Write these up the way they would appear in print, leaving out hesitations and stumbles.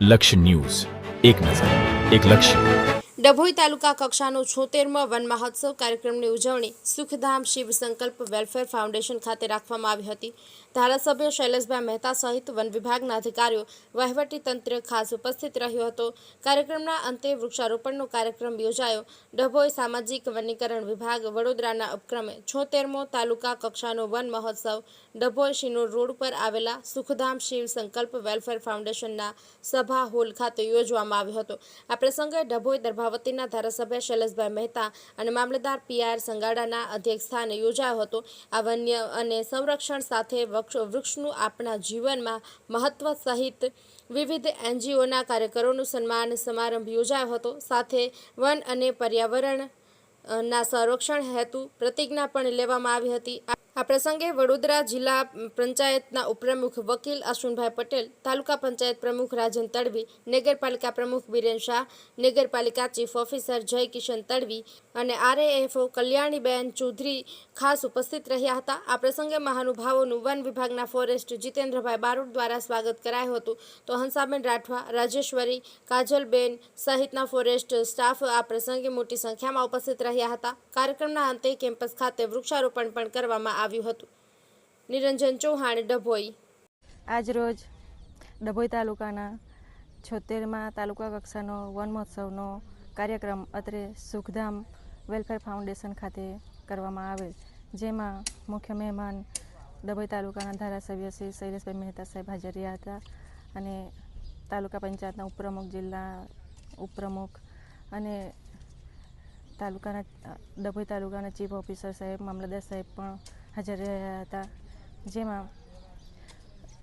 લક્ષ્ય ન્યૂઝ, એક નજર, એક લક્ષ્ય. ડભોઈ તાલુકા કક્ષાનો 76મો વન મહોત્સવ કાર્યક્રમની ઉજવણી સુખધામ શિવ સંકલ્પ વેલફેર ફાઉન્ડેશન ખાતે રાખવામાં આવી હતી. ધારાસભ્ય શૈલેષભાઈ મહેતા સહિત વન વિભાગના અધિકારીઓ, વહીવટી તંત્ર ખાસ ઉપસ્થિત રહ્યો હતો. કાર્યક્રમના અંતે વૃક્ષારોપણનો કાર્યક્રમ યોજાયો. ડભોઈ સામાજિક વનીકરણ વિભાગ વડોદરાના ઉપક્રમે 76મો તાલુકા કક્ષાનો વન મહોત્સવ ડભોઈ શિનોર રોડ પર આવેલા સુખધામ શિવ સંકલ્પ વેલફેર ફાઉન્ડેશનના સભા હોલ ખાતે યોજવામાં આવ્યો હતો. આ પ્રસંગે ડભોઈ દર્ભાવતીના ધારાસભ્ય શૈલેષભાઈ મહેતા અને મામલતદાર પીઆર સંગાડાના અધ્યક્ષસ્થાને યોજાયો હતો. આ વન્ય અને સંરક્ષણ સાથે વૃક્ષનું આપણા જીવનમાં મહત્વ સહિત વિવિધ એનજીઓના કાર્યકરોનું સન્માન સમારંભ યોજાયો હતો. સાથે વન અને પર્યાવરણના સંરક્ષણ હેતુ પ્રતિજ્ઞા પણ લેવામાં આવી હતી. આ પ્રસંગે વડોદરા જિલ્લા પંચાયતના ઉપપ્રમુખ વકીલ અશ્વિનભાઈ પટેલ, તાલુકા પંચાયત પ્રમુખ રાજન તડવી, નગરપાલિકા પ્રમુખ બિરેન શાહ, નગરપાલિકા ચીફ ઓફિસર જય કિશન તડવી અને આરએએફઓ કલ્યાણીબેન ચૌધરી ખાસ ઉપસ્થિત રહ્યા હતા. આ પ્રસંગે મહાનુભાવોનું વન વિભાગના ફોરેસ્ટ જીતેન્દ્રભાઈ બારોટ દ્વારા સ્વાગત કરાયું હતું. તો હંસાબેન રાઠવા, રાજેશ્વરી, કાજલબેન સહિતના ફોરેસ્ટ સ્ટાફ આ પ્રસંગે મોટી સંખ્યામાં ઉપસ્થિત રહ્યા હતા. કાર્યક્રમના અંતે કેમ્પસ ખાતે વૃક્ષારોપણ પણ કરવામાં આવ્યું હતું. નિરંજન ચૌહાણ, ડભોઈ. આજ રોજ ડભોઈ તાલુકાના 76મા તાલુકા કક્ષાનો વન મહોત્સવનો કાર્યક્રમ અત્રે સુખધામ વેલફેર ફાઉન્ડેશન ખાતે કરવામાં આવેલ, જેમાં મુખ્ય મહેમાન ડભોઈ તાલુકાના ધારાસભ્ય શ્રી શૈલેષભાઈ મહેતા સાહેબ હાજર રહ્યા હતા અને તાલુકા પંચાયતના ઉપપ્રમુખ, જિલ્લા ઉપપ્રમુખ અને ડભોઈ તાલુકાના ચીફ ઓફિસર સાહેબ, મામલતદાર સાહેબ પણ હાજર રહ્યા હતા. જેમાં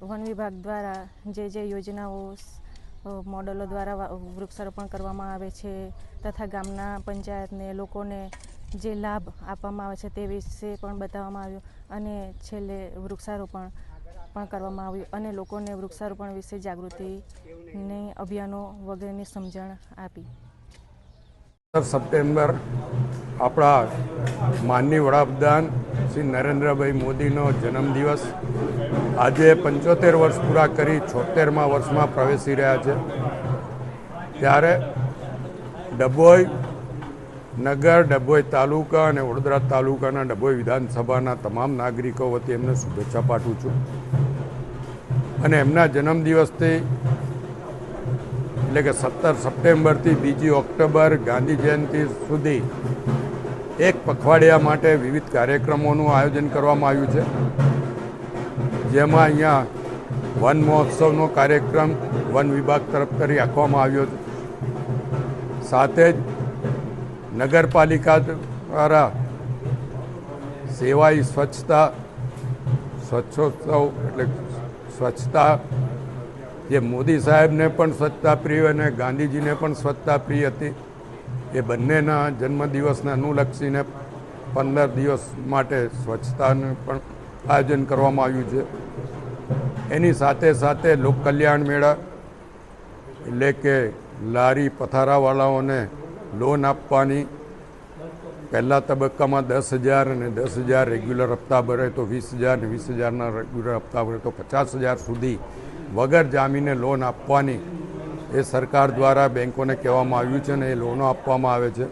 વન વિભાગ દ્વારા જે યોજનાઓ, મોડલો દ્વારા વૃક્ષારોપણ કરવામાં આવે છે તથા ગામના પંચાયતને લોકોને જે લાભ આપવામાં આવે છે તે વિશે પણ બતાવવામાં આવ્યું અને છેલ્લે વૃક્ષારોપણ પણ કરવામાં આવ્યું અને લોકોને વૃક્ષારોપણ વિશે જાગૃતિની અભિયાનો વગેરેની સમજણ આપી. સપ્ટેમ્બર આપણા માનનીય વડાપ્રધાન શ્રી નરેન્દ્રભાઈ મોદીનો જન્મદિવસ. આજે 75 વર્ષ પૂરા કરી 76મા વર્ષમાં પ્રવેશી રહ્યા છે. ત્યારે ડભોઈ નગર, ડભોઈ તાલુકા અને વડોદરા તાલુકાના ડભોઈ વિધાનસભાના તમામ નાગરિકો વતી એમને શુભેચ્છા પાઠવું છું. અને એમના જન્મદિવસથી એટલે કે 17 સપ્ટેમ્બરથી 2 ઓક્ટોબર ગાંધી જયંતિ સુધી એક પખવાડિયા માટે વિવિધ કાર્યક્રમોનું આયોજન કરવામાં આવ્યું છે. જેમાં અહીંયા વન મહોત્સવનો કાર્યક્રમ વન વિભાગ તરફથી રાખવામાં આવ્યો છે. સાથે જ નગરપાલિકા દ્વારા સેવાઈ સ્વચ્છોત્સવ એટલે સ્વચ્છતા, જે મોદી સાહેબને પણ સ્વચ્છતા પ્રિય અને ગાંધીજીને પણ સ્વચ્છતા પ્રિય હતી, એ બંનેના જન્મદિવસને અનુલક્ષીને 15 દિવસ માટે સ્વચ્છતાનું પણ આયોજન કરવામાં આવ્યું છે. એની સાથે સાથે લોકકલ્યાણ મેળા એટલે કે લારી પથારાવાળાઓને લોન આપવાની, પહેલા તબક્કામાં 10,000 અને 10,000 રેગ્યુલર હપ્તા ભરે તો 20,000 અને 20,000ના રેગ્યુલર હપ્તા ભરે તો 50,000 સુધી વગર જામીને લોન આપવાની એ સરકાર દ્વારા બેંકોને કહેવામાં આવ્યું છે અને એ લોનો આપવામાં આવે છે.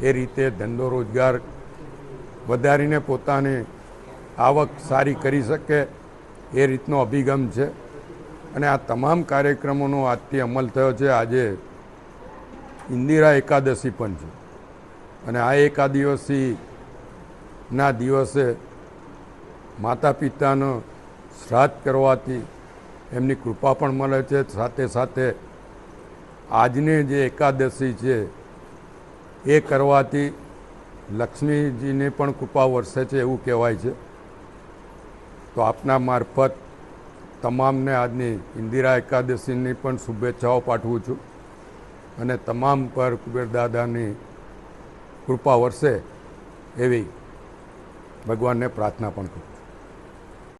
એ રીતે ધંધો રોજગાર વધારીને પોતાની આવક સારી કરી શકે એ રીતનો અભિગમ છે. અને આ તમામ કાર્યક્રમોનો આજથી અમલ થયો છે. આજે ઇન્દિરા એકાદશી પણ છે અને આ એકાદશીના દિવસે માતા પિતાનો શ્રાદ્ધ કરવાથી એમની કૃપા પણ મળે છે. સાથે સાથે આજની જે એકાદશી છે એ કરવાથી લક્ષ્મીજીની પણ કૃપા વરસે છે એવું કહેવાય છે. તો આપના મારફત તમામને આજની ઇન્દિરા એકાદશીની પણ શુભેચ્છાઓ પાઠવું છું અને તમામ પર કુબેર દાદાની કૃપા વરસે એવી ભગવાનને પ્રાર્થના પણ કરું.